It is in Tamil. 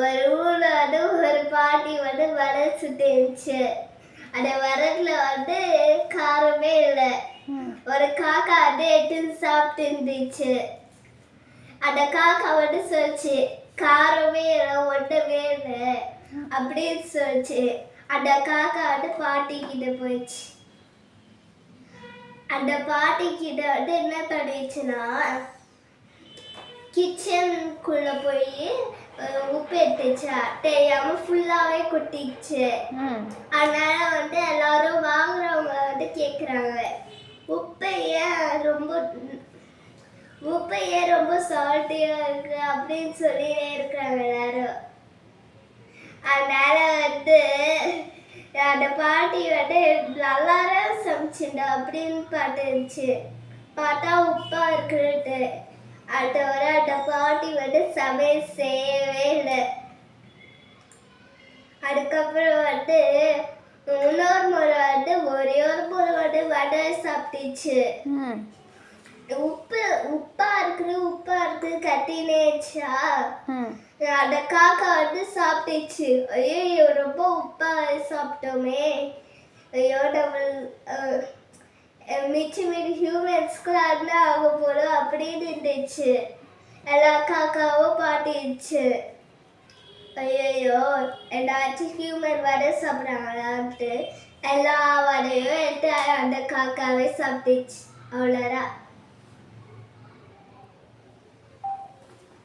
ஒரு ஊர்ல வந்து ஒரு பாட்டி வந்து வடை சுட்டு இருந்துச்சு. அந்த விறகுல வந்து காரமே இல்லை. ஒரு காக்கா வந்து எடுத்து சாப்பிட்டு இருந்துச்சு. அந்த காக்கா வந்து சொல்லிச்சு, காரமே இல்லை, ஒன்றுமே இல்லை அப்படின்னு சொல்லிச்சு. அந்த காக்கா வந்து பாட்டி கிட்ட போயிடுச்சு. அந்த பாட்டி கிட்ட வந்து என்ன பண்ணிடுச்சுன்னா, கிச்சனுக்குள்ள போய் உப்பு எடுத்துச்சு. தெரியாம ஃபுல்லாவே கொட்டிடுச்சு. அதனால வந்து எல்லாரும் வாங்குறவங்க வந்து கேக்குறாங்க, உப்பு ஏன் ரொம்ப சால்ட்டியா இருக்கு அப்படின்னு சொல்லிட்டே இருக்காங்க எல்லாரும். அதனால வந்து அந்த பாட்டி வந்து நல்லாதான் சமைச்சுண்டா அப்படின்னு பார்த்துருந்துச்சு. பார்த்தா உப்பா இருக்குன்ட்டு அந்த பாட்டி வந்து சமையல் செய்யவே இல்லை. அதுக்கப்புறம் வந்து இன்னொரு முறை வந்து ஒரே ஒரு முறை வந்து வடை சாப்பிட்டுச்சு. உப்பா இருக்கு கத்தினேச்சா. அந்த காக்கா வந்து சாப்பிட்டுச்சு. ஐயோ ரொம்ப உப்பா சாப்பிட்டோமே, ஐயோ நம்ம மிச்ச ஹியூமன்ஸ்க்குலாம் என்ன ஆக போறோம் அப்படின்னு இருந்துச்சு. எல்லா காக்காவும் பாட்டிடுச்சு. ஐயோ எல்லாச்சும் ஹியூமன் வடை சாப்பிட்றாங்களான்ட்டு எல்லா வடையும் எடுத்து அந்த காக்காவே சாப்பிட்டுச்சு. அவ்வளோதான்.